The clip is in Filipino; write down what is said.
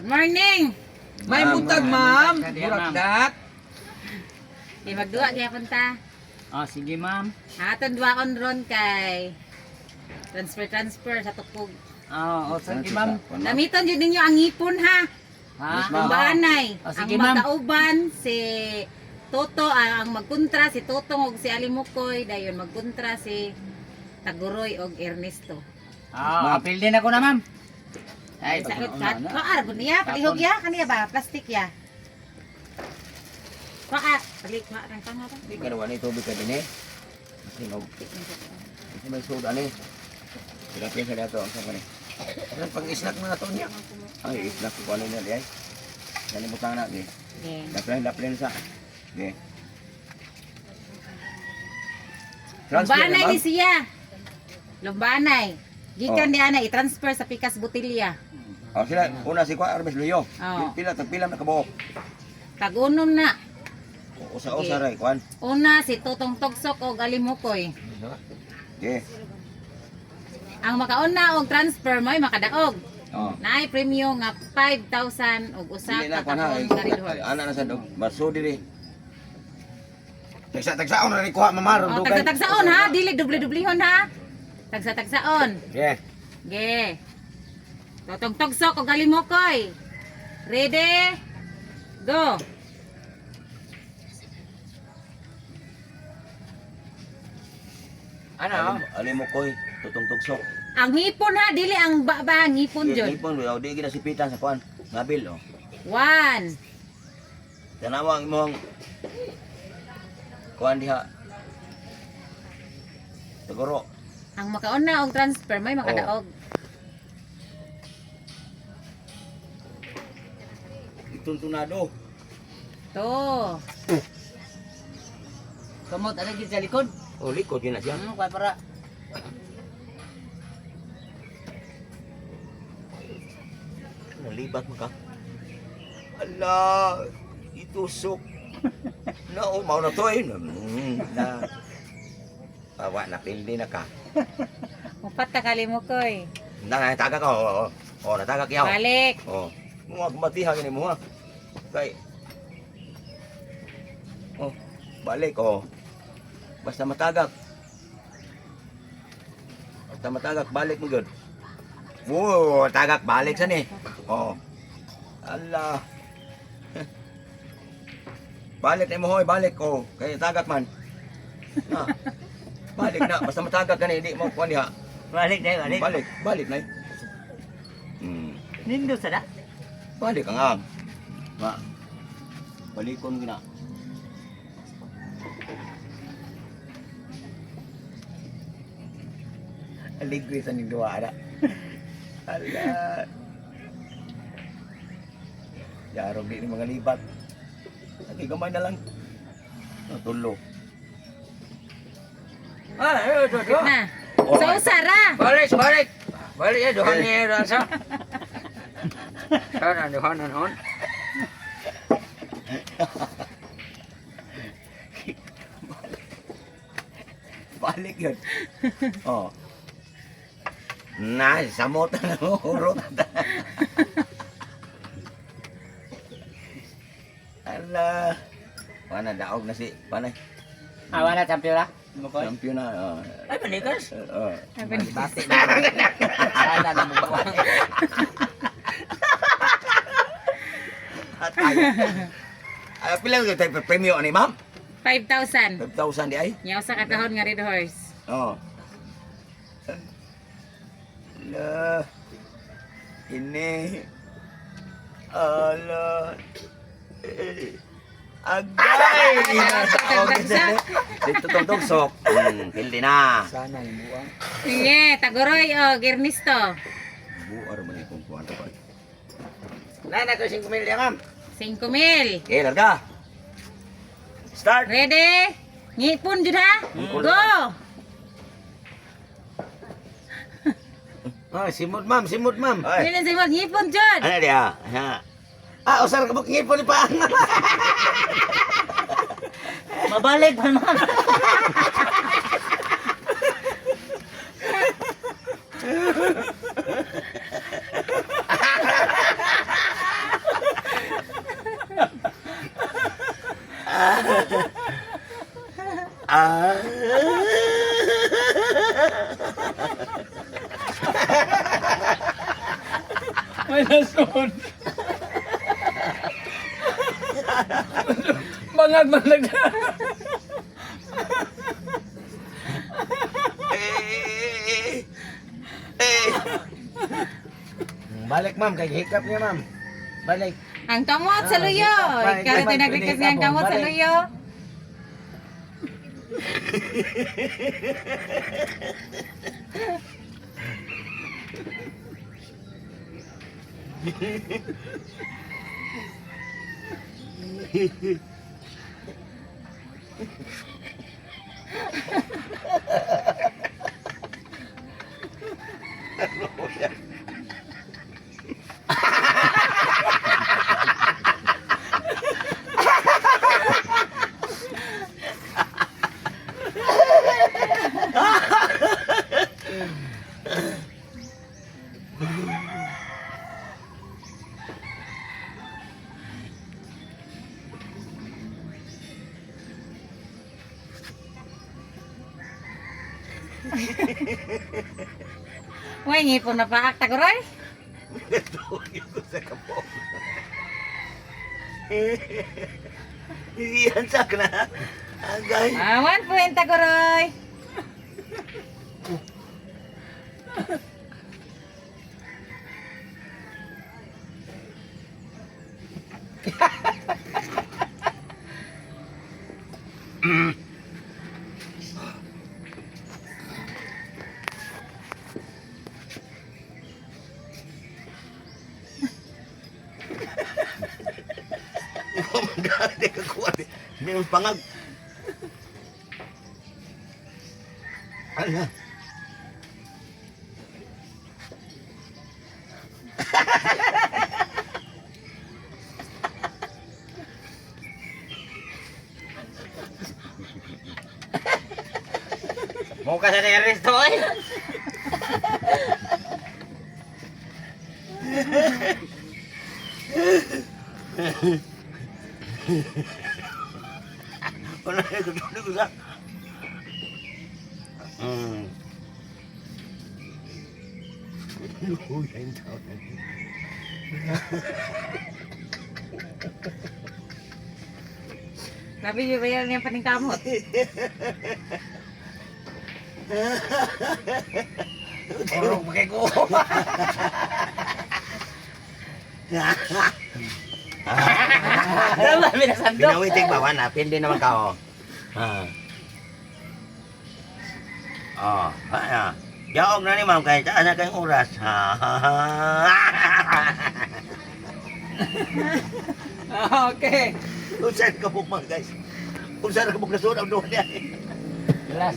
Good morning. May buntag, ma'am. Burakdat. Di magduwa kaya punta. Oh, sige ma'am. Aton duwa on ron kay transfer sa tukog. Oh, sige ma'am. Gamiton jud ninyo ang ipon ha. Ha? Ang baanay. Oh, Ang sige ma'am. magkauban si Toto ang magkontra si Totong ug si Alimukoy dayon magkontra si Taguroy og Ernesto. Oh, apil din ako na ma'am. Ay, Sakit kat. Kaar gud niya, palihog ya kaniya ba plastic ya. Kaar, balik ma rang tanga ba. Di ka naman ito bigay din eh. Sinog. Ito may soda ni. Silapin sa dato ang sama ni. Ano pang islak mga to niya? Ay, islak ko ano niya di ay. Nalimutan na di. Okay. Laplin sa. Di. Lumbanay ni siya. Lumbanay. Gikan di ana i-transfer sa Pikas Botilya. Oh, sila una si Kwa Arbes Luyo. Oh. Pila na kabuok. Tag-unom na. Usa-usa ray Kwan. Una si Totong Togsok og Alimukoy. Di. Ang makauna og transfer may makadaog. Oh. Naay premium nga 5,000 og usa Dili na ka Kwan ha. taon nga red horse. Ana na sa dog. Baso dili. Tagsa-tagsaon na ni kuha mamaro Oh, dugay. tagsa-tagsaon ha, dili dubli-dublihon ha. Tagsa-tagsaon. Yeah. Ge. Totong Togsok og Alimukoy. Ready? Go. ano? Ali mo koy, tutong tugsok. Ang hipon ha, dili ang baba, ang hipon jud. Ipon daw di gina sipitan sa kuan. Ngabil oh. 1. Tanawa ang imong kuan diha. Siguro. Ang makauna og transfer may makadaog. Ituntunado. To. Kamot ano gid sa likod? Oh, likod yun na siya. Ano kay para? Nalibat mo ka. Ala, itusok. No, mau na to eh. Na. Awa na pildi na ka. Upat ta Alimukoy. Na tagak ko. Oh, natagak yaw. Balik. Oh, mga kumatiha gini mo ha. Kay. Oh, balik oh. Basta matagak. Basta matagak, balik mo gud. Oo, tagak balik sa ni. Oh. Allah. Balik na mo hoy, balik ko. Kay tagak man. Na. Balik na, basta matagak ka ni, di mo kuan diha. Balik dai, balik. Balik na. Nindo sa da. Balik ang ang. Ma. Balikon gina. Aligri sa ning duwa ada. Ala. Yarog di ni mga libat. Lagi gamay na lang. Tulo. Ito. Na. So Sara. Balik. Balik ya duhan ni rasa. Sana duhan hon. Balik yun. Oh. Na, samot na urot. Ala. Pana daog na si panay. Awa na champion la. Champion na. Oh. Ay panikas. Oh. Bati. Sana na mo ba. At ay. Pila yung tayo premium ani ma'am? 5,000. 5,000 di ay? Nya usa ka kahon nga red horse. Oh. Ala. Ini. Ala. Agay! Dito tong tugsok. Pildi na. Sana yung buwang. Sige, Taguroy og Ernesto. Buar man itong kuwan pa. Nana ko 5 mil ya ma'am. 5,000. Okay, larga. Start. Ready? Ngipon jud ha. Go. Oh, simut ma'am. Ay. Dili si mag ngipon jud. Ano dia? Ha. Ah, usar ka ngipon ni pa. Mabalik pa ma'am. Ah. May nasod. Bangag man lang. Balik ma'am, kay hikap niya ma'am. Balik. Ang kamot sa luyo. Balik, Ikaw balik, tinagrikas niya ang balik, kamot sa balik. luyo. Uy, ngipon na pa akta ko, Roy. Sa kapong. Iyan sa na. Agay. Ah, 1 point ako, Roy. Oh my God, di ka kuha. Hindi mo pangag. Ano? Mau ka sa terrorist to eh. Wala na ko sa. Luhuyan daw na. Grabe yung bayan niya paning kamot. Turog pakai ko. Dama minasandok. Binawitig ba? Hanapin din naman ka, oh. Oh, yaog na ni ma'am, kahit saan na kayong oras. Okay. Kung saan ka po, mga guys. Kung saan ka po nasod, ang doon yan. Jelas.